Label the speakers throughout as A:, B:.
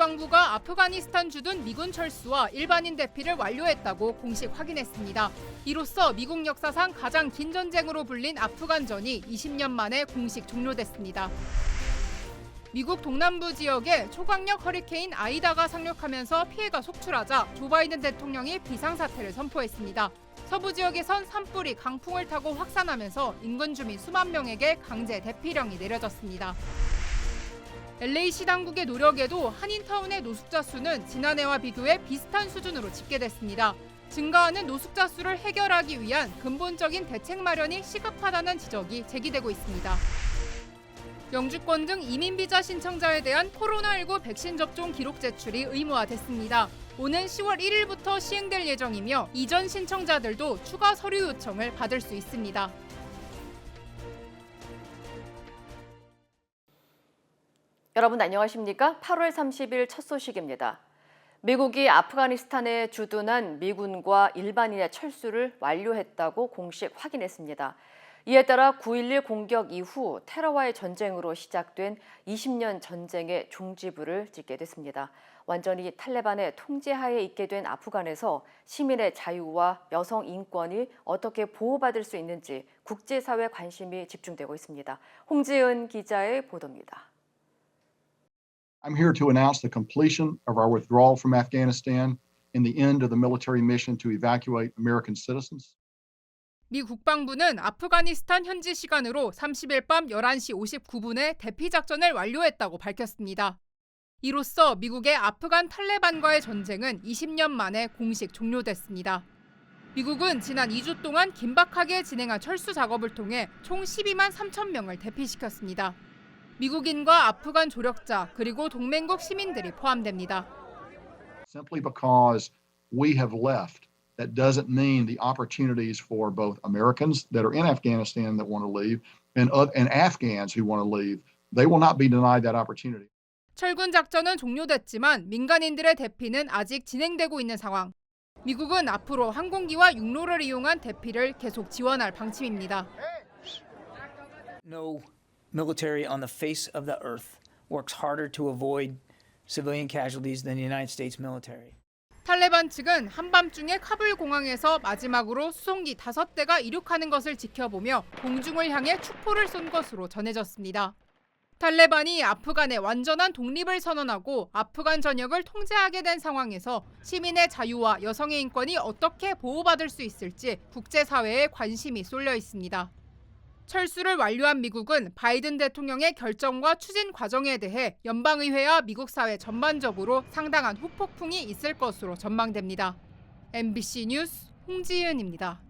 A: 국방부가 아프가니스탄 주둔 미군 철수와 일반인 대피를 완료했다고 공식 확인했습니다. 이로써 미국 역사상 가장 긴 전쟁으로 불린 아프간전이 20년 만에 공식 종료됐습니다. 미국 동남부 지역에 초강력 허리케인 아이다가 상륙하면서 피해가 속출하자 조 바이든 대통령이 비상사태를 선포했습니다. 서부 지역에선 산불이 강풍을 타고 확산하면서 인근 주민 수만 명에게 강제 대피령이 내려졌습니다. LA시 당국의 노력에도 한인타운의 노숙자 수는 지난해와 비교해 비슷한 수준으로 집계됐습니다. 증가하는 노숙자 수를 해결하기 위한 근본적인 대책 마련이 시급하다는 지적이 제기되고 있습니다. 영주권 등 이민 비자 신청자에 대한 코로나19 백신 접종 기록 제출이 의무화됐습니다. 오는 10월 1일부터 시행될 예정이며 이전 신청자들도 추가 서류 요청을 받을 수 있습니다.
B: 여러분 안녕하십니까? 8월 30일 첫 소식입니다. 미국이 아프가니스탄에 주둔한 미군과 일반인의 철수를 완료했다고 공식 확인했습니다. 이에 따라 9.11 공격 이후 테러와의 전쟁으로 시작된 20년 전쟁의 종지부를 찍게 됐습니다. 완전히 탈레반의 통제하에 있게 된 아프간에서 시민의 자유와 여성 인권이 어떻게 보호받을 수 있는지 국제사회 관심이 집중되고 있습니다. 홍지은 기자의 보도입니다.
C: I'm here to announce the completion of our withdrawal from Afghanistan and the end of the military mission to evacuate American citizens.
A: 미 국방부는 아프가니스탄 현지 시간으로 30일 밤 11시 59분에 대피 작전을 완료했다고 밝혔습니다. 이로써 미국의 아프간 탈레반과의 전쟁은 20년 만에 공식 종료됐습니다. 미국은 지난 2주 동안 긴박하게 진행한 철수 작업을 통해 총 12만 3천 명을 대피시켰습니다. 미국인과 아프간 조력자 그리고 동맹국 시민들이 포함됩니다.
C: Simply because we have left, that doesn't mean the opportunities for both Americans that are in Afghanistan that want to leave and Afghans who want to leave, they will not be denied that opportunity.
A: 철군 작전은 종료됐지만 민간인들의 대피는 아직 진행되고 있는 상황. 미국은 앞으로 항공기와 육로를 이용한 대피를 계속 지원할 방침입니다.
D: No military on the face of the earth works harder to avoid civilian casualties than the United States military.
A: 탈레반 측은 한밤중에 카불 공항에서 마지막으로 수송기 5대가 이륙하는 것을 지켜보며 공중을 향해 축포를 쏜 것으로 전해졌습니다. 탈레반이 아프간의 완전한 독립을 선언하고 아프간 전역을 통제하게 된 상황에서 시민의 자유와 여성의 인권이 어떻게 보호받을 수 있을지 국제사회에 관심이 쏠려 있습니다. 철수를 완료한 미국은 바이든 대통령의 결정과 추진 과정에 대해 연방의회와 미국 사회 전반적으로 상당한 후폭풍이 있을 것으로 전망됩니다. MBC 뉴스 홍지은입니다.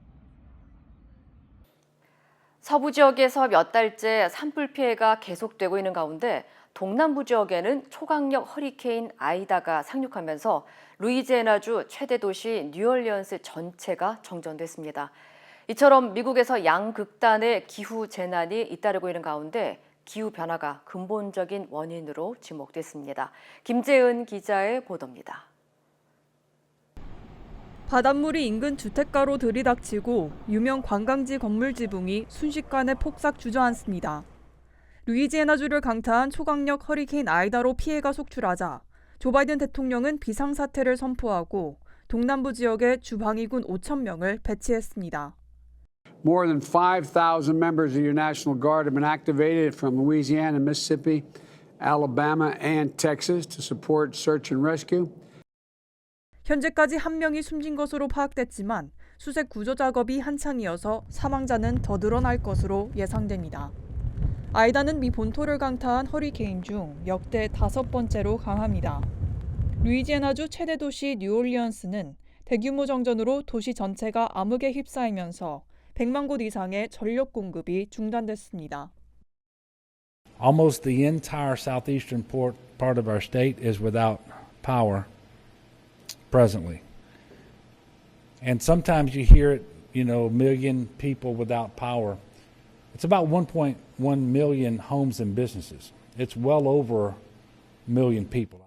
B: 서부 지역에서 몇 달째 산불 피해가 계속되고 있는 가운데 동남부 지역에는 초강력 허리케인 아이다가 상륙하면서 루이지애나주 최대 도시 뉴올리언스 전체가 정전됐습니다. 이처럼 미국에서 양극단의 기후 재난이 잇따르고 있는 가운데 기후 변화가 근본적인 원인으로 지목됐습니다. 김재은 기자의 보도입니다.
E: 바닷물이 인근 주택가로 들이닥치고 유명 관광지 건물 지붕이 순식간에 폭삭 주저앉습니다. 루이지애나주를 강타한 초강력 허리케인 아이다로 피해가 속출하자 조 바이든 대통령은 비상사태를 선포하고 동남부 지역에 주방위군 5천 명을 배치했습니다.
F: More than 5,000 members of your National Guard have been activated from Louisiana, Mississippi, Alabama, and Texas to support search and rescue.
E: 현재까지 1명이 숨진 것으로 파악됐지만 수색 구조 작업이 한창이어서 사망자는 더 늘어날 것으로 예상됩니다. 아이다는 미 본토를 강타한 허리케인 중 역대 5번째로 강합니다. 루이지애나주 최대 도시 뉴올리언스는 대규모 정전으로 도시 전체가 암흑에 휩싸이면서 100만 곳 이상의 전력 공급이 중단됐습니다.
G: Almost the entire southeastern part of our state is without power presently. And sometimes you hear it, a million people without power. It's about 1.1 million homes and businesses. It's well over a million people.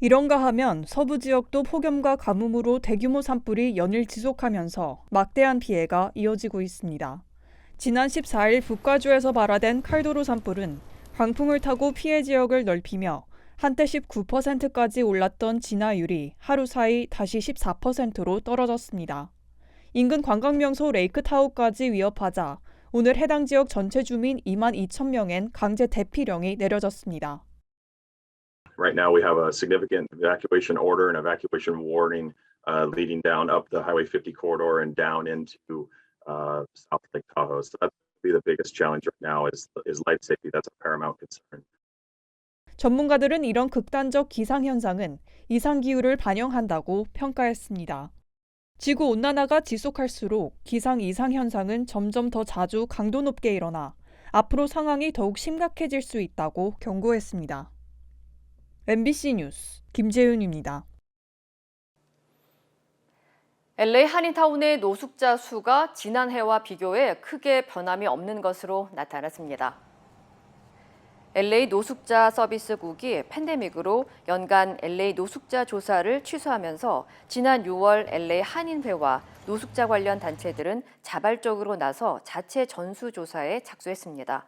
E: 이런가 하면 서부 지역도 폭염과 가뭄으로 대규모 산불이 연일 지속하면서 막대한 피해가 이어지고 있습니다. 지난 14일 북가주에서 발화된 칼도로 산불은 강풍을 타고 피해 지역을 넓히며 한때 19%까지 올랐던 진화율이 하루 사이 다시 14%로 떨어졌습니다. 인근 관광명소 레이크타운까지 위협하자 오늘 해당 지역 전체 주민 2만 2천 명엔 강제 대피령이 내려졌습니다.
H: Right now, we have a significant evacuation order and evacuation warning leading down up the Highway 50 corridor and down into South Lake Tahoe. So that's be the biggest challenge right now is life safety. That's a paramount concern.
E: 전문가들은 이런 극단적 기상현상은 이상기후를 반영한다고 평가했습니다. 지구온난화가 지속할수록 기상 이상현상은 점점 더 자주 강도 높게 일어나 앞으로 상황이 더욱 심각해질 수 있다고 경고했습니다. MBC 뉴스 김재윤입니다.
B: LA 한인타운의 노숙자 수가 지난해와 비교해 크게 변함이 없는 것으로 나타났습니다. LA 노숙자 서비스국이 팬데믹으로 연간 LA 노숙자 조사를 취소하면서 지난 6월 LA 한인회와 노숙자 관련 단체들은 자발적으로 나서 자체 전수조사에 착수했습니다.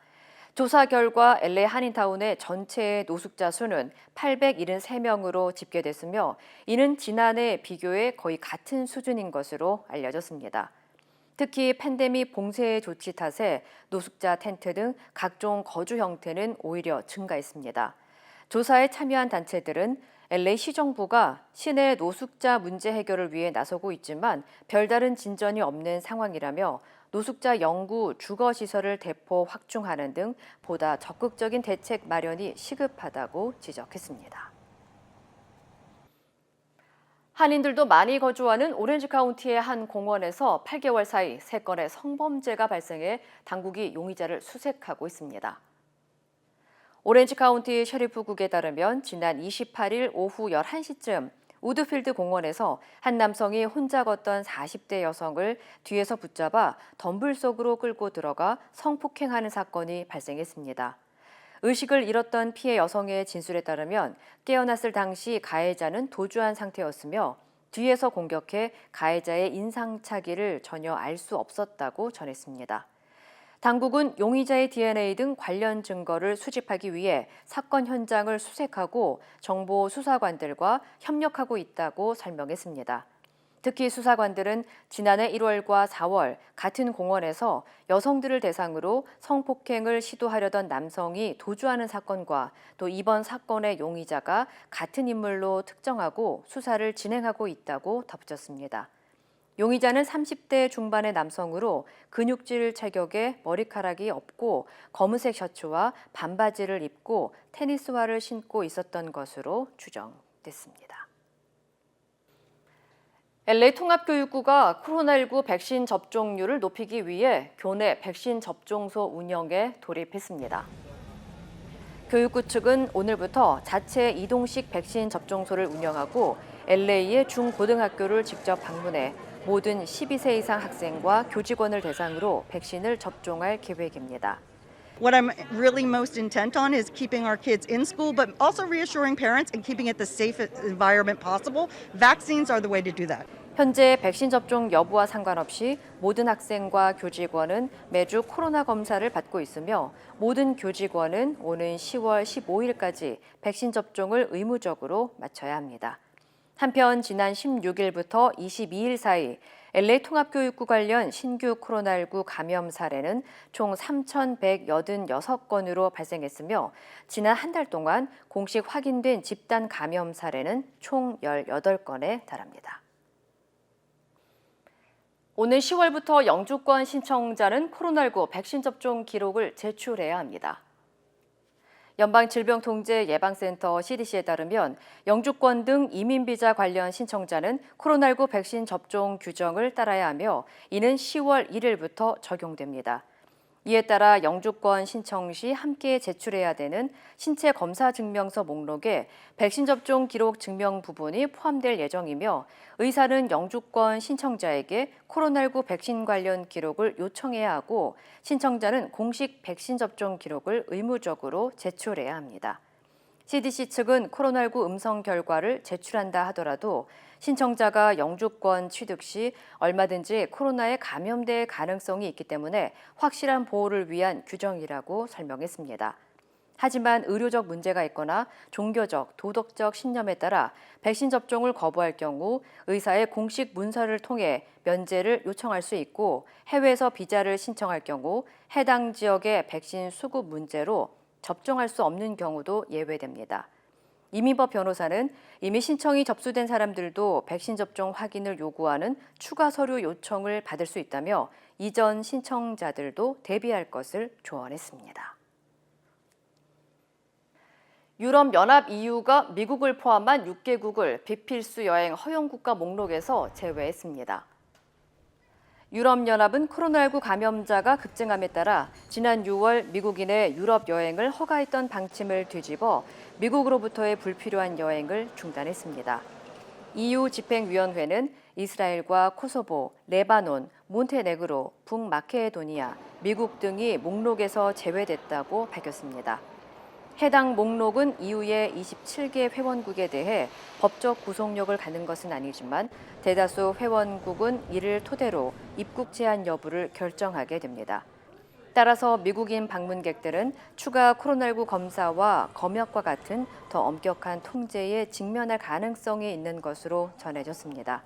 B: 조사 결과 LA 한인타운의 전체 노숙자 수는 873명으로 집계됐으며 이는 지난해 비교해 거의 같은 수준인 것으로 알려졌습니다. 특히 팬데믹 봉쇄 조치 탓에 노숙자 텐트 등 각종 거주 형태는 오히려 증가했습니다. 조사에 참여한 단체들은 LA 시정부가 시내 노숙자 문제 해결을 위해 나서고 있지만 별다른 진전이 없는 상황이라며 노숙자 영구 주거시설을 대폭 확충하는 등 보다 적극적인 대책 마련이 시급하다고 지적했습니다. 한인들도 많이 거주하는 오렌지 카운티의 한 공원에서 8개월 사이 3건의 성범죄가 발생해 당국이 용의자를 수색하고 있습니다. 오렌지 카운티 셔리프국에 따르면 지난 28일 오후 11시쯤 우드필드 공원에서 한 남성이 혼자 걷던 40대 여성을 뒤에서 붙잡아 덤불 속으로 끌고 들어가 성폭행하는 사건이 발생했습니다. 의식을 잃었던 피해 여성의 진술에 따르면 깨어났을 당시 가해자는 도주한 상태였으며 뒤에서 공격해 가해자의 인상착의를 전혀 알 수 없었다고 전했습니다. 당국은 용의자의 DNA 등 관련 증거를 수집하기 위해 사건 현장을 수색하고 정보 수사관들과 협력하고 있다고 설명했습니다. 특히 수사관들은 지난해 1월과 4월 같은 공원에서 여성들을 대상으로 성폭행을 시도하려던 남성이 도주하는 사건과 또 이번 사건의 용의자가 같은 인물로 특정하고 수사를 진행하고 있다고 덧붙였습니다. 용의자는 30대 중반의 남성으로 근육질 체격에 머리카락이 없고 검은색 셔츠와 반바지를 입고 테니스화를 신고 있었던 것으로 추정됐습니다. LA 통합교육부가 코로나19 백신 접종률을 높이기 위해 교내 백신 접종소 운영에 돌입했습니다. 교육부 측은 오늘부터 자체 이동식 백신 접종소를 운영하고 LA의 중고등학교를 직접 방문해 모든 12세 이상 학생과 교직원을 대상으로 백신을 접종할 계획입니다.
I: What I'm really most intent on is keeping our kids in school, but also reassuring parents and keeping it the safest environment possible. Vaccines are the way to do that.
B: 현재 백신 접종 여부와 상관없이 모든 학생과 교직원은 매주 코로나 검사를 받고 있으며 모든 교직원은 오는 10월 15일까지 백신 접종을 의무적으로 마쳐야 합니다. 한편 지난 16일부터 22일 사이 LA 통합교육부 관련 신규 코로나19 감염 사례는 총 3,186건으로 발생했으며 지난 한 달 동안 공식 확인된 집단 감염 사례는 총 18건에 달합니다. 오늘 10월부터 영주권 신청자는 코로나19 백신 접종 기록을 제출해야 합니다. 연방질병통제예방센터 CDC에 따르면 영주권 등 이민비자 관련 신청자는 코로나19 백신 접종 규정을 따라야 하며 이는 10월 1일부터 적용됩니다. 이에 따라 영주권 신청 시 함께 제출해야 되는 신체 검사 증명서 목록에 백신 접종 기록 증명 부분이 포함될 예정이며 의사는 영주권 신청자에게 코로나19 백신 관련 기록을 요청해야 하고 신청자는 공식 백신 접종 기록을 의무적으로 제출해야 합니다. CDC 측은 코로나19 음성 결과를 제출한다 하더라도 신청자가 영주권 취득 시 얼마든지 코로나에 감염될 가능성이 있기 때문에 확실한 보호를 위한 규정이라고 설명했습니다. 하지만 의료적 문제가 있거나 종교적, 도덕적 신념에 따라 백신 접종을 거부할 경우 의사의 공식 문서를 통해 면제를 요청할 수 있고 해외에서 비자를 신청할 경우 해당 지역의 백신 수급 문제로 접종할 수 없는 경우도 예외됩니다. 이민법 변호사는 이미 신청이 접수된 사람들도 백신 접종 확인을 요구하는 추가 서류 요청을 받을 수 있다며 이전 신청자들도 대비할 것을 조언했습니다. 유럽연합 EU가 미국을 포함한 6개국을 비필수 여행 허용국가 목록에서 제외했습니다. 유럽연합은 코로나19 감염자가 급증함에 따라 지난 6월 미국인의 유럽 여행을 허가했던 방침을 뒤집어 미국으로부터의 불필요한 여행을 중단했습니다. EU 집행위원회는 이스라엘과 코소보, 레바논, 몬테네그로, 북마케도니아, 미국 등이 목록에서 제외됐다고 밝혔습니다. 해당 목록은 EU의 27개 회원국에 대해 법적 구속력을 갖는 것은 아니지만 대다수 회원국은 이를 토대로 입국 제한 여부를 결정하게 됩니다. 따라서 미국인 방문객들은 추가 코로나19 검사와 검역과 같은 더 엄격한 통제에 직면할 가능성이 있는 것으로 전해졌습니다.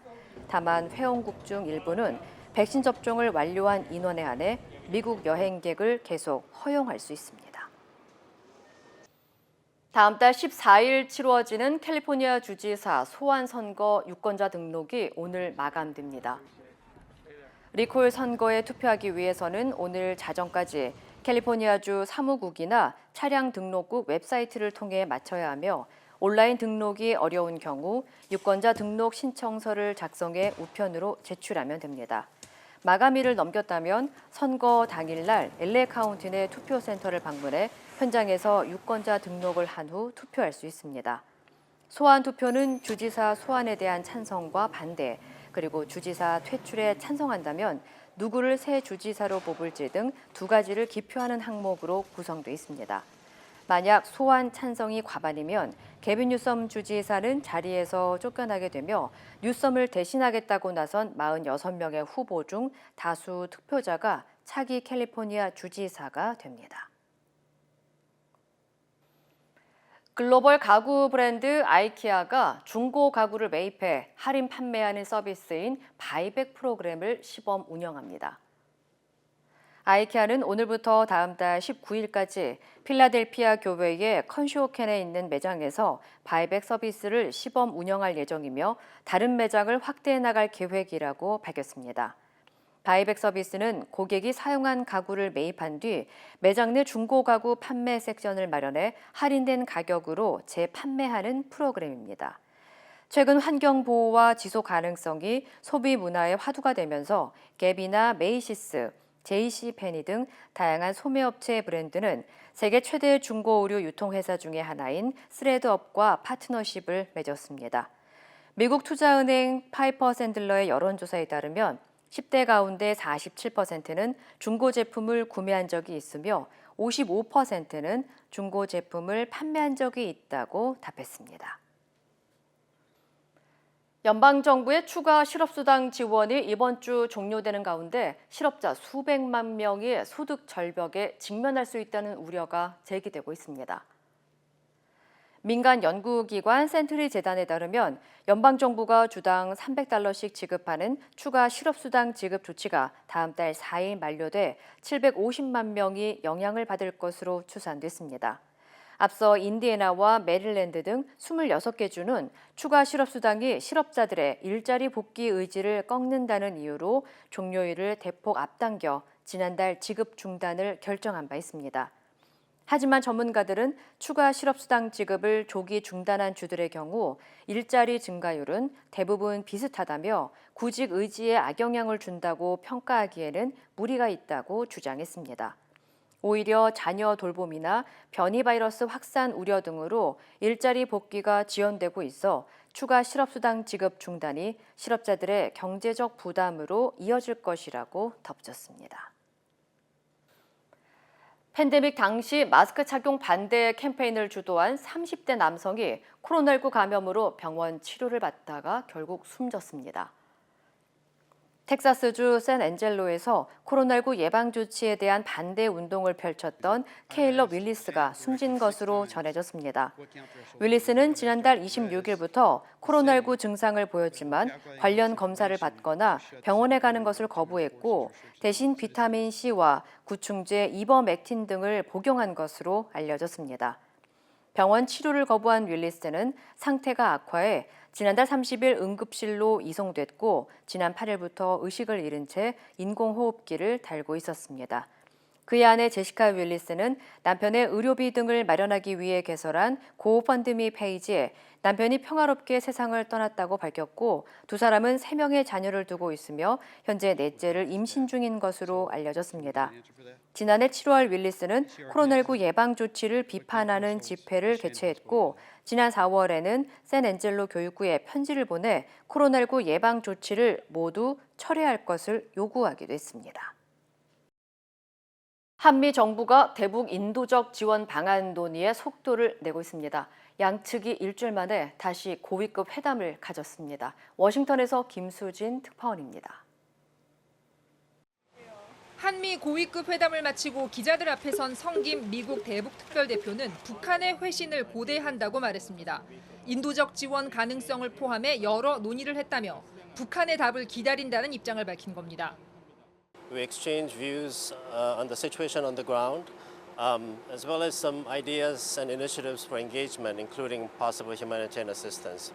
B: 다만 회원국 중 일부는 백신 접종을 완료한 인원에 한해 미국 여행객을 계속 허용할 수 있습니다. 다음 달 14일 치루어지는 캘리포니아 주지사 소환 선거 유권자 등록이 오늘 마감됩니다. 리콜 선거에 투표하기 위해서는 오늘 자정까지 캘리포니아주 사무국이나 차량 등록국 웹사이트를 통해 마쳐야 하며 온라인 등록이 어려운 경우 유권자 등록 신청서를 작성해 우편으로 제출하면 됩니다. 마감일을 넘겼다면 선거 당일날 LA 카운티 내 투표센터를 방문해 현장에서 유권자 등록을 한 후 투표할 수 있습니다. 소환 투표는 주지사 소환에 대한 찬성과 반대, 그리고 주지사 퇴출에 찬성한다면 누구를 새 주지사로 뽑을지 등 두 가지를 기표하는 항목으로 구성돼 있습니다. 만약 소환 찬성이 과반이면 게빈 뉴섬 주지사는 자리에서 쫓겨나게 되며 뉴섬을 대신하겠다고 나선 46명의 후보 중 다수 득표자가 차기 캘리포니아 주지사가 됩니다. 글로벌 가구 브랜드 아이키아가 중고 가구를 매입해 할인 판매하는 서비스인 바이백 프로그램을 시범 운영합니다. 아이키아는 오늘부터 다음 달 19일까지 필라델피아 교회의 컨쇼켄에 있는 매장에서 바이백 서비스를 시범 운영할 예정이며 다른 매장을 확대해 나갈 계획이라고 밝혔습니다. 바이백 서비스는 고객이 사용한 가구를 매입한 뒤 매장 내 중고 가구 판매 섹션을 마련해 할인된 가격으로 재판매하는 프로그램입니다. 최근 환경 보호와 지속 가능성이 소비 문화의 화두가 되면서 갭이나 메이시스, JC페니 등 다양한 소매업체 브랜드는 세계 최대 중고 의류 유통회사 중의 하나인 스레드업과 파트너십을 맺었습니다. 미국 투자은행 파이퍼 샌들러의 여론조사에 따르면 10대 가운데 47%는 중고 제품을 구매한 적이 있으며 55%는 중고 제품을 판매한 적이 있다고 답했습니다. 연방정부의 추가 실업수당 지원이 이번 주 종료되는 가운데 실업자 수백만 명이 소득 절벽에 직면할 수 있다는 우려가 제기되고 있습니다. 민간 연구기관 센트리 재단에 따르면 연방정부가 주당 $300씩 지급하는 추가 실업수당 지급 조치가 다음 달 4일 만료돼 750만 명이 영향을 받을 것으로 추산됐습니다. 앞서 인디애나와 메릴랜드 등 26개 주는 추가 실업수당이 실업자들의 일자리 복귀 의지를 꺾는다는 이유로 종료일을 대폭 앞당겨 지난달 지급 중단을 결정한 바 있습니다. 하지만 전문가들은 추가 실업수당 지급을 조기 중단한 주들의 경우 일자리 증가율은 대부분 비슷하다며 구직 의지에 악영향을 준다고 평가하기에는 무리가 있다고 주장했습니다. 오히려 자녀 돌봄이나 변이 바이러스 확산 우려 등으로 일자리 복귀가 지연되고 있어 추가 실업수당 지급 중단이 실업자들의 경제적 부담으로 이어질 것이라고 덧붙였습니다. 팬데믹 당시 마스크 착용 반대 캠페인을 주도한 30대 남성이 코로나19 감염으로 병원 치료를 받다가 결국 숨졌습니다. 텍사스주 샌앤젤로에서 코로나19 예방 조치에 대한 반대 운동을 펼쳤던 케일러 윌리스가 숨진 것으로 전해졌습니다. 윌리스는 지난달 26일부터 코로나19 증상을 보였지만 관련 검사를 받거나 병원에 가는 것을 거부했고 대신 비타민 C와 구충제 이버맥틴 등을 복용한 것으로 알려졌습니다. 병원 치료를 거부한 윌리스는 상태가 악화해 지난달 30일 응급실로 이송됐고 지난 8일부터 의식을 잃은 채 인공호흡기를 달고 있었습니다. 그의 아내 제시카 윌리스는 남편의 의료비 등을 마련하기 위해 개설한 고펀드미 페이지에 남편이 평화롭게 세상을 떠났다고 밝혔고 두 사람은 3명의 자녀를 두고 있으며 현재 넷째를 임신 중인 것으로 알려졌습니다. 지난해 7월 윌리스는 코로나19 예방 조치를 비판하는 집회를 개최했고 지난 4월에는 샌앤젤로 교육부에 편지를 보내 코로나19 예방 조치를 모두 철회할 것을 요구하기도 했습니다. 한미 정부가 대북 인도적 지원 방안 논의에 속도를 내고 있습니다. 양측이 일주일 만에 다시 고위급 회담을 가졌습니다. 워싱턴에서 김수진 특파원입니다.
A: 한미 고위급 회담을 마치고 기자들 앞에 선 성김 미국 대북 특별대표는 북한의 회신을 고대한다고 말했습니다. 인도적 지원 가능성을 포함해 여러 논의를 했다며 북한의 답을 기다린다는 입장을 밝힌 겁니다.
J: We exchange views on the situation on the ground, as well as some ideas and initiatives for engagement, including possible humanitarian assistance.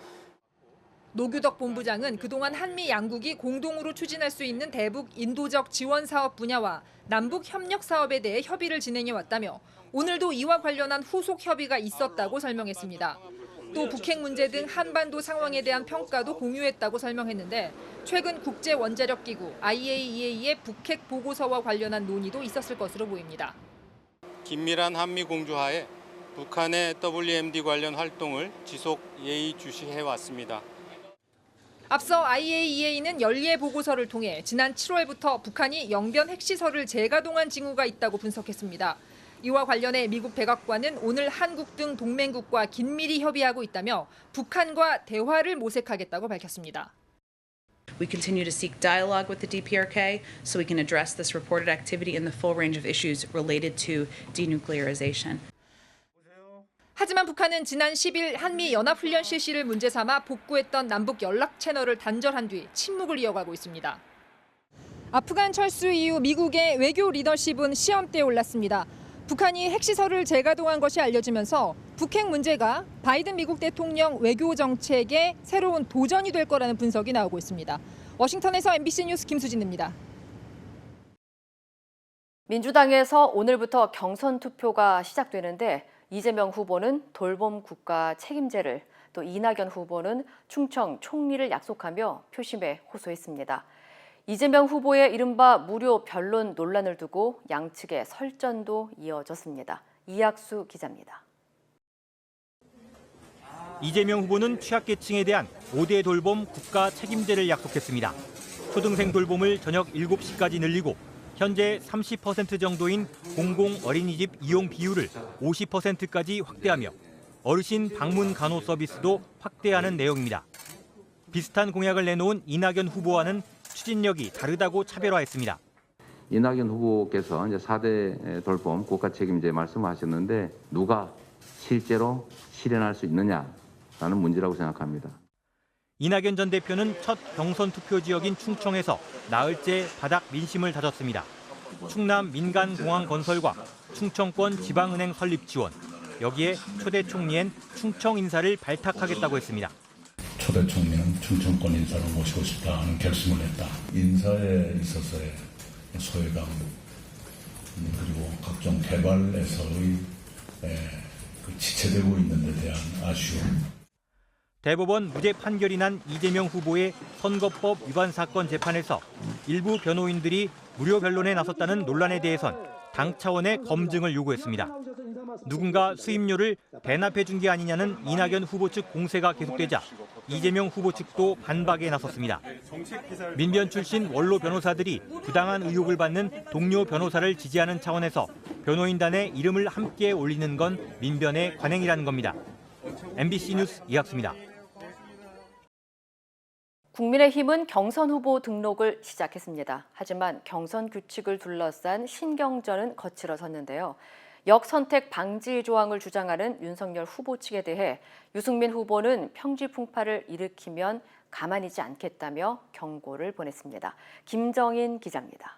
A: 노규덕 본부장은 그동안 한미 양국이 공동으로 추진할 수 있는 대북 인도적 지원 사업 분야와 남북 협력 사업에 대해 협의를 진행해 왔다며 오늘도 이와 관련한 후속 협의가 있었다고 설명했습니다. 또 북핵 문제 등 한반도 상황에 대한 평가도 공유했다고 설명했는데 최근 국제원자력기구 IAEA의 북핵 보고서와 관련한 논의도 있었을 것으로 보입니다.
K: 긴밀한 한미 공조하에 북한의 WMD 관련 활동을 지속 예의주시해 왔습니다.
A: 앞서 IAEA는 연리의 보고서를 통해 지난 7월부터 북한이 영변 핵시설을 재가동한 징후가 있다고 분석했습니다. 이와 관련해 미국 백악관은 오늘 한국 등 동맹국과 긴밀히 협의하고 있다며 북한과 대화를 모색하겠다고 밝혔습니다.
L: We continue to seek dialogue with the DPRK so we can address this reported activity and the full range of issues related to denuclearization.
A: 하지만 북한은 지난 10일 한미 연합훈련 실시를 문제 삼아 복구했던 남북 연락 채널을 단절한 뒤 침묵을 이어가고 있습니다. 아프간 철수 이후 미국의 외교 리더십은 시험대에 올랐습니다. 북한이 핵시설을 재가동한 것이 알려지면서 북핵 문제가 바이든 미국 대통령 외교 정책의 새로운 도전이 될 거라는 분석이 나오고 있습니다. 워싱턴에서 MBC 뉴스 김수진입니다.
B: 민주당에서 오늘부터 경선 투표가 시작되는데 이재명 후보는 돌봄 국가 책임제를, 또 이낙연 후보는 충청 총리를 약속하며 표심에 호소했습니다. 이재명 후보의 이른바 무료 변론 논란을 두고 양측의 설전도 이어졌습니다. 이학수 기자입니다.
M: 이재명 후보는 취약계층에 대한 5대 돌봄 국가 책임제를 약속했습니다. 초등생 돌봄을 저녁 7시까지 늘리고 현재 30% 정도인 공공 어린이집 이용 비율을 50%까지 확대하며 어르신 방문 간호 서비스도 확대하는 내용입니다. 비슷한 공약을 내놓은 이낙연 후보와는 추진력이 다르다고 차별화했습니다.
N: 이낙연 후보께서 이제 4대 돌봄 국가 책임제 말씀하셨는데 누가 실제로 실현할 수 있느냐라는 문제라고 생각합니다.
M: 이낙연 전 대표는 첫 경선 투표 지역인 충청에서 나흘째 바닥 민심을 다졌습니다. 충남 민간공항 건설과 충청권 지방은행 설립 지원, 여기에 초대 총리엔 충청 인사를 발탁하겠다고 했습니다.
O: 초대 총리는 충청권 인사를 모시고 싶다는 결심을 했다. 인사에 있어서의 소외감 그리고 각종 개발에서의 지체되고 있는 데 대한 아쉬움.
M: 대법원 무죄 판결이 난 이재명 후보의 선거법 위반 사건 재판에서 일부 변호인들이 무료 변론에 나섰다는 논란에 대해선 당 차원의 검증을 요구했습니다. 누군가 수임료를 대납해 준 게 아니냐는 이낙연 후보 측 공세가 계속되자 이재명 후보 측도 반박에 나섰습니다. 민변 출신 원로 변호사들이 부당한 의혹을 받는 동료 변호사를 지지하는 차원에서 변호인단의 이름을 함께 올리는 건 민변의 관행이라는 겁니다. MBC 뉴스 이학수입니다.
B: 국민의힘은 경선 후보 등록을 시작했습니다. 하지만 경선 규칙을 둘러싼 신경전은 거칠어졌는데요. 역선택 방지 조항을 주장하는 윤석열 후보 측에 대해 유승민 후보는 평지풍파를 일으키면 가만히 있지 않겠다며 경고를 보냈습니다. 김정인 기자입니다.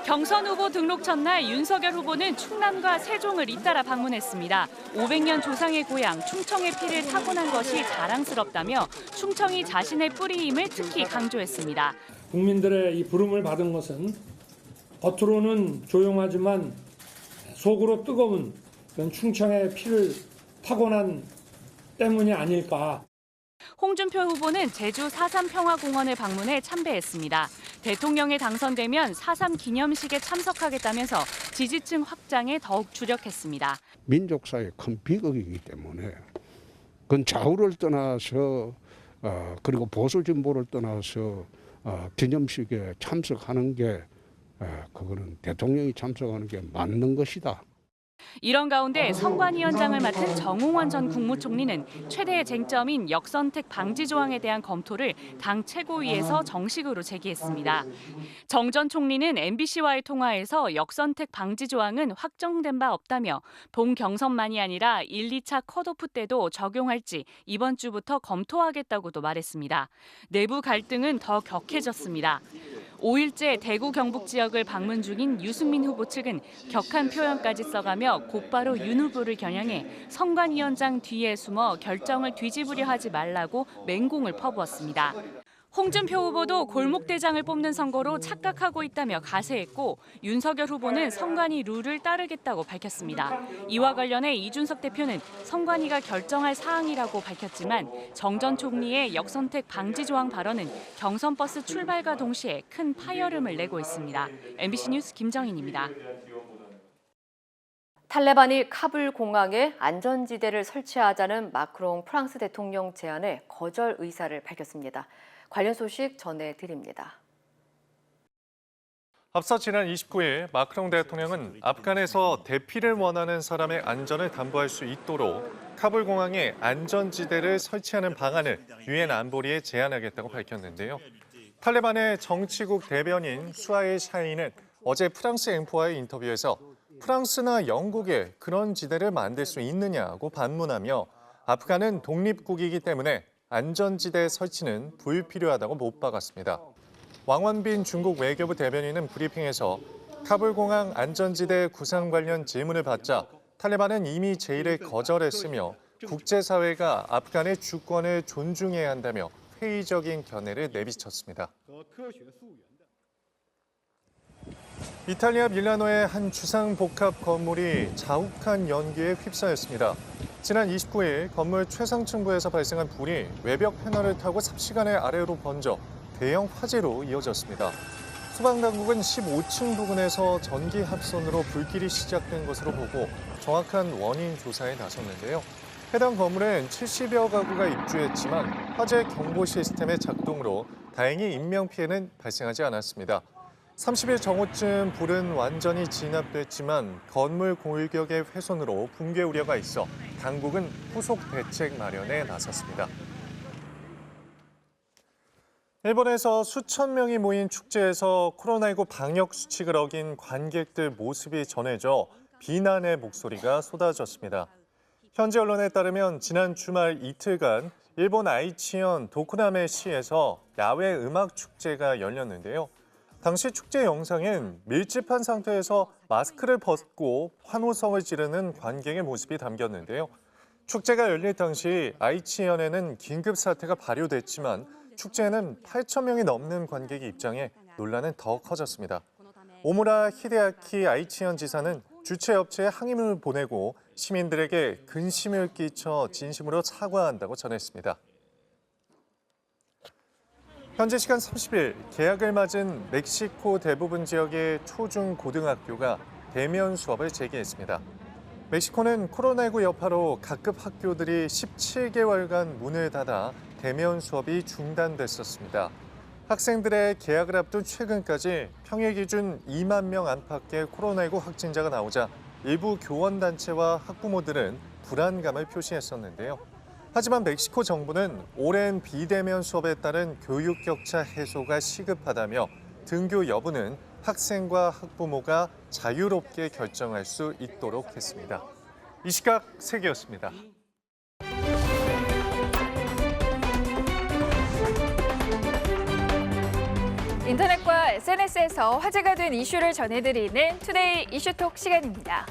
P: 경선 후보 등록 첫날 윤석열 후보는 충남과 세종을 잇따라 방문했습니다. 500년 조상의 고향 충청의 피를 타고난 것이 자랑스럽다며 충청이 자신의 뿌리임을 특히 강조했습니다.
Q: 국민들의 이 부름을 받은 것은 겉으로는 조용하지만 속으로 뜨거운 그런 충청의 피를 타고난 때문이 아닐까.
P: 홍준표 후보는 제주 4.3 평화공원을 방문해 참배했습니다. 대통령에 당선되면 4.3 기념식에 참석하겠다면서 지지층 확장에 더욱 주력했습니다.
R: 민족사의 큰 비극이기 때문에 그건 좌우를 떠나서 그리고 보수 진보를 떠나서 기념식에 참석하는 게 그거는 대통령이 참석하는 게 맞는 것이다.
P: 이런 가운데 선관위원장을 맡은 정홍원 전 국무총리는 최대의 쟁점인 역선택 방지 조항에 대한 검토를 당 최고위에서 정식으로 제기했습니다. 정 전 총리는 MBC와의 통화에서 역선택 방지 조항은 확정된 바 없다며 본 경선만이 아니라 1, 2차 컷오프 때도 적용할지 이번 주부터 검토하겠다고도 말했습니다. 내부 갈등은 더 격해졌습니다. 5일째 대구 경북 지역을 방문 중인 유승민 후보 측은 격한 표현까지 써가며 곧바로 윤 후보를 겨냥해 선관위원장 뒤에 숨어 결정을 뒤집으려 하지 말라고 맹공을 퍼부었습니다. 홍준표 후보도 골목대장을 뽑는 선거로 착각하고 있다며 가세했고 윤석열 후보는 선관위 룰을 따르겠다고 밝혔습니다. 이와 관련해 이준석 대표는 선관위가 결정할 사항이라고 밝혔지만 정 전 총리의 역선택 방지 조항 발언은 경선 버스 출발과 동시에 큰 파열음을 내고 있습니다. MBC 뉴스 김정인입니다.
B: 탈레반이 카불 공항에 안전지대를 설치하자는 마크롱 프랑스 대통령 제안에 거절 의사를 밝혔습니다. 관련 소식 전해드립니다.
S: 앞서 지난 29일 마크롱 대통령은 아프간에서 대피를 원하는 사람의 안전을 담보할 수 있도록 카불 공항에 안전지대를 설치하는 방안을 유엔 안보리에 제안하겠다고 밝혔는데요. 탈레반의 정치국 대변인 수하일 샤이는 어제 프랑스 앵포와의 인터뷰에서 프랑스나 영국에 그런 지대를 만들 수 있느냐고 반문하며 아프간은 독립국이기 때문에 안전지대 설치는 불필요하다고 못 박았습니다. 왕원빈 중국 외교부 대변인은 브리핑에서 카불 공항 안전지대 구상 관련 질문을 받자 탈레반은 이미 제의를 거절했으며 국제사회가 아프간의 주권을 존중해야 한다며 회의적인 견해를 내비쳤습니다. 이탈리아 밀라노의 한 주상복합 건물이 자욱한 연기에 휩싸였습니다. 지난 29일 건물 최상층부에서 발생한 불이 외벽 패널을 타고 삽시간에 아래로 번져 대형 화재로 이어졌습니다. 소방당국은 15층 부근에서 전기 합선으로 불길이 시작된 것으로 보고 정확한 원인 조사에 나섰는데요. 해당 건물엔 70여 가구가 입주했지만 화재 경보 시스템의 작동으로 다행히 인명피해는 발생하지 않았습니다. 30일 정오쯤 불은 완전히 진압됐지만 건물 골격의 훼손으로 붕괴 우려가 있어 당국은 후속 대책 마련에 나섰습니다. 일본에서 수천 명이 모인 축제에서 코로나19 방역 수칙을 어긴 관객들 모습이 전해져 비난의 목소리가 쏟아졌습니다. 현지 언론에 따르면 지난 주말 이틀간 일본 아이치현 도쿠나메시에서 야외 음악 축제가 열렸는데요. 당시 축제 영상엔 밀집한 상태에서 마스크를 벗고 환호성을 지르는 관객의 모습이 담겼는데요. 축제가 열릴 당시 아이치현에는 긴급 사태가 발효됐지만 축제에는 8천 명이 넘는 관객이 입장해 논란은 더 커졌습니다. 오무라 히데아키 아이치현 지사는 주최업체에 항의문을 보내고 시민들에게 근심을 끼쳐 진심으로 사과한다고 전했습니다. 현지 시간 30일 개학을 맞은 멕시코 대부분 지역의 초중 고등학교가 대면 수업을 재개했습니다. 멕시코는 코로나19 여파로 각급 학교들이 17개월간 문을 닫아 대면 수업이 중단됐었습니다. 학생들의 개학을 앞둔 최근까지 평일 기준 2만 명 안팎의 코로나19 확진자가 나오자 일부 교원단체와 학부모들은 불안감을 표시했었는데요. 하지만 멕시코 정부는 오랜 비대면 수업에 따른 교육 격차 해소가 시급하다며 등교 여부는 학생과 학부모가 자유롭게 결정할 수 있도록 했습니다. 이 시각 세계였습니다.
T: 인터넷과 SNS에서 화제가 된 이슈를 전해드리는 투데이 이슈톡 시간입니다.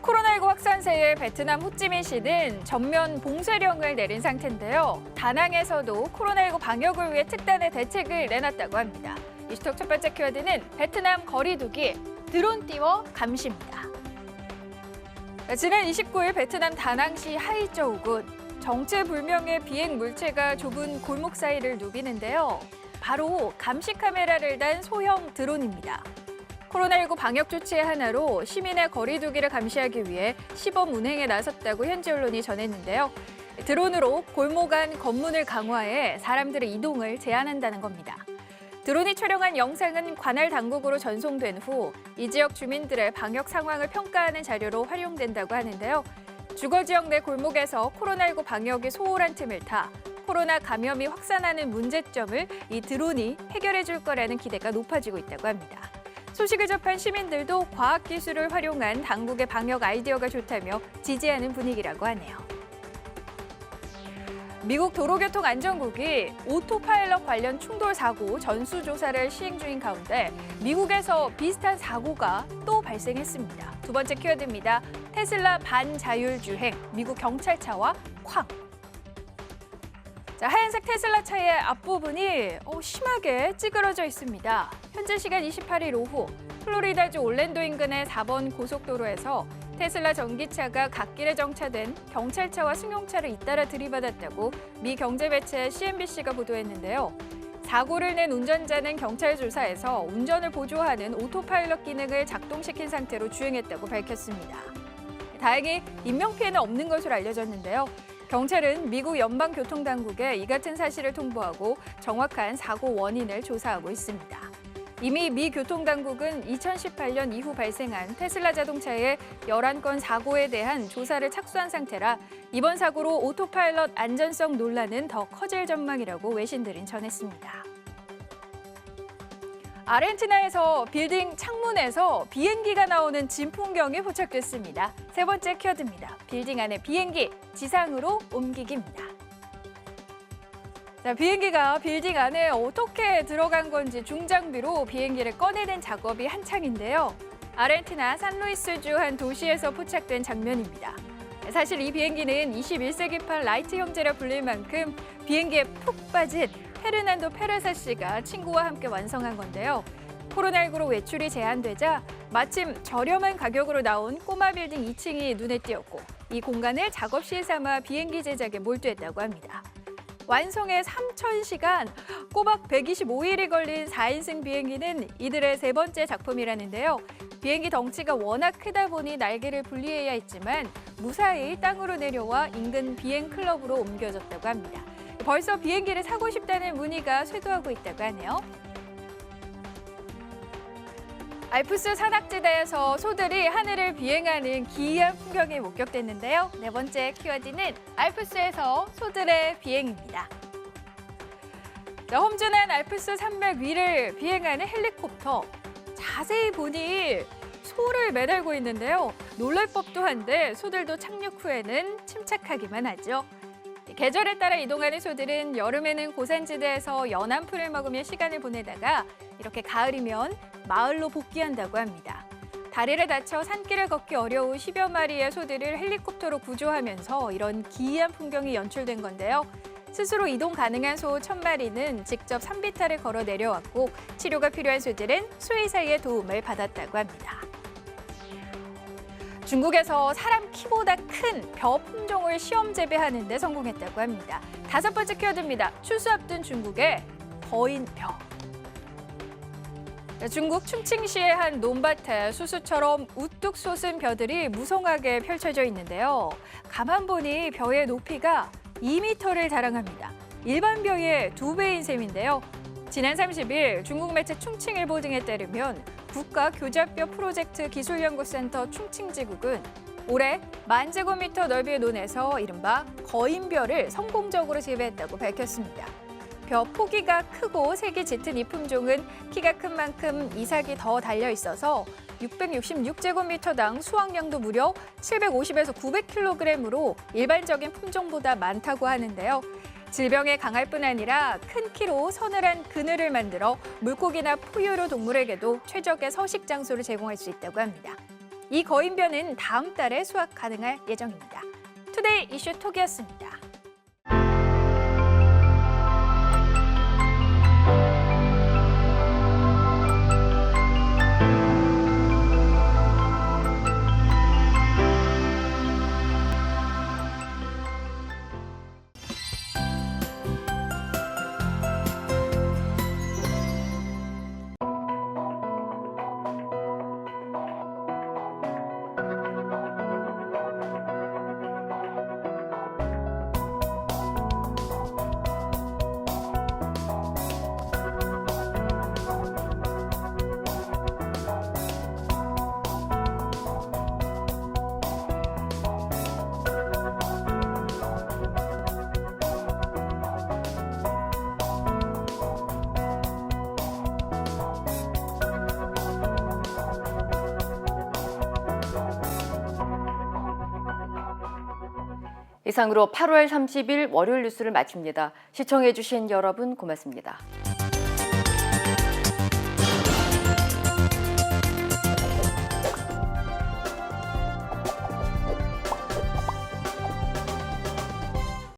T: 코로나19 확산세에 베트남 호찌민시는 전면 봉쇄령을 내린 상태인데요. 다낭에서도 코로나19 방역을 위해 특단의 대책을 내놨다고 합니다. 이슈톡 첫 번째 키워드는 베트남 거리두기, 드론 띄워 감시입니다. 지난 29일 베트남 다낭시 하이저우군, 정체불명의 비행 물체가 좁은 골목 사이를 누비는데요. 바로 감시 카메라를 단 소형 드론입니다. 코로나19 방역 조치의 하나로 시민의 거리두기를 감시하기 위해 시범 운행에 나섰다고 현지 언론이 전했는데요. 드론으로 골목 안 검문을 강화해 사람들의 이동을 제한한다는 겁니다. 드론이 촬영한 영상은 관할 당국으로 전송된 후 이 지역 주민들의 방역 상황을 평가하는 자료로 활용된다고 하는데요. 주거 지역 내 골목에서 코로나19 방역이 소홀한 틈을 타 코로나 감염이 확산하는 문제점을 이 드론이 해결해 줄 거라는 기대가 높아지고 있다고 합니다. 소식을 접한 시민들도 과학기술을 활용한 당국의 방역 아이디어가 좋다며 지지하는 분위기라고 하네요. 미국 도로교통안전국이 오토파일럿 관련 충돌 사고 전수조사를 시행 중인 가운데 미국에서 비슷한 사고가 또 발생했습니다. 두 번째 키워드입니다. 테슬라 반자율주행, 미국 경찰차와 쾅. 하얀색 테슬라 차의 앞부분이 심하게 찌그러져 있습니다. 현재 시간 28일 오후 플로리다주 올랜도 인근의 4번 고속도로에서 테슬라 전기차가 갓길에 정차된 경찰차와 승용차를 잇따라 들이받았다고 미 경제 매체 CNBC가 보도했는데요. 사고를 낸 운전자는 경찰 조사에서 운전을 보조하는 오토파일럿 기능을 작동시킨 상태로 주행했다고 밝혔습니다. 다행히 인명피해는 없는 것으로 알려졌는데요. 경찰은 미국 연방교통당국에 이 같은 사실을 통보하고 정확한 사고 원인을 조사하고 있습니다. 이미 미 교통당국은 2018년 이후 발생한 테슬라 자동차의 11건 사고에 대한 조사를 착수한 상태라 이번 사고로 오토파일럿 안전성 논란은 더 커질 전망이라고 외신들은 전했습니다. 아르헨티나에서 빌딩 창문에서 비행기가 나오는 진풍경이 포착됐습니다. 세 번째 키워드입니다. 빌딩 안에 비행기, 지상으로 옮기기입니다. 비행기가 빌딩 안에 어떻게 들어간 건지 중장비로 비행기를 꺼내는 작업이 한창인데요. 아르헨티나 산루이스주 한 도시에서 포착된 장면입니다. 사실 이 비행기는 21세기판 라이트 형제라 불릴 만큼 비행기에 푹 빠진 페르난도 페라사 씨가 친구와 함께 완성한 건데요. 코로나19로 외출이 제한되자 마침 저렴한 가격으로 나온 꼬마 빌딩 2층이 눈에 띄었고 이 공간을 작업실 삼아 비행기 제작에 몰두했다고 합니다. 완성에 3,000시간, 꼬박 125일이 걸린 4인승 비행기는 이들의 세 번째 작품이라는데요. 비행기 덩치가 워낙 크다 보니 날개를 분리해야 했지만 무사히 땅으로 내려와 인근 비행 클럽으로 옮겨졌다고 합니다. 벌써 비행기를 사고 싶다는 문의가 쇄도하고 있다고 하네요. 알프스 산악지대에서 소들이 하늘을 비행하는 기이한 풍경이 목격됐는데요. 네 번째 키워드는 알프스에서 소들의 비행입니다. 험준한 알프스 산맥 위를 비행하는 헬리콥터. 자세히 보니 소를 매달고 있는데요. 놀랄 법도 한데 소들도 착륙 후에는 침착하기만 하죠. 계절에 따라 이동하는 소들은 여름에는 고산지대에서 연한 풀을 먹으며 시간을 보내다가 이렇게 가을이면 마을로 복귀한다고 합니다. 다리를 다쳐 산길을 걷기 어려운 10여 마리의 소들을 헬리콥터로 구조하면서 이런 기이한 풍경이 연출된 건데요. 스스로 이동 가능한 소 1,000마리는 직접 산비탈을 걸어 내려왔고 치료가 필요한 소들은 수의사의 도움을 받았다고 합니다. 중국에서 사람 키보다 큰 벼 품종을 시험 재배하는 데 성공했다고 합니다. 다섯 번째 키워드입니다. 추수 앞둔 중국의 거인벼. 중국 충칭시의 한 논밭에 수수처럼 우뚝 솟은 벼들이 무성하게 펼쳐져 있는데요. 가만 보니 벼의 높이가 2m를 자랑합니다. 일반 벼의 2배인 셈인데요. 지난 30일 중국 매체 충칭일보 등에 따르면 국가교잡벼 프로젝트 기술연구센터 충칭지국은 올해 10,000제곱미터 넓이의 논에서 이른바 거인벼를 성공적으로 재배했다고 밝혔습니다. 벼 포기가 크고 색이 짙은 이 품종은 키가 큰 만큼 이삭이 더 달려 있어서 666제곱미터당 수확량도 무려 750에서 900kg으로 일반적인 품종보다 많다고 하는데요. 질병에 강할 뿐 아니라 큰 키로 서늘한 그늘을 만들어 물고기나 포유류 동물에게도 최적의 서식 장소를 제공할 수 있다고 합니다. 이 거인벼는 다음 달에 수확 가능할 예정입니다. 투데이 이슈 톡이었습니다.
B: 이상으로 8월 30일 월요일 뉴스를 마칩니다. 시청해주신 여러분 고맙습니다.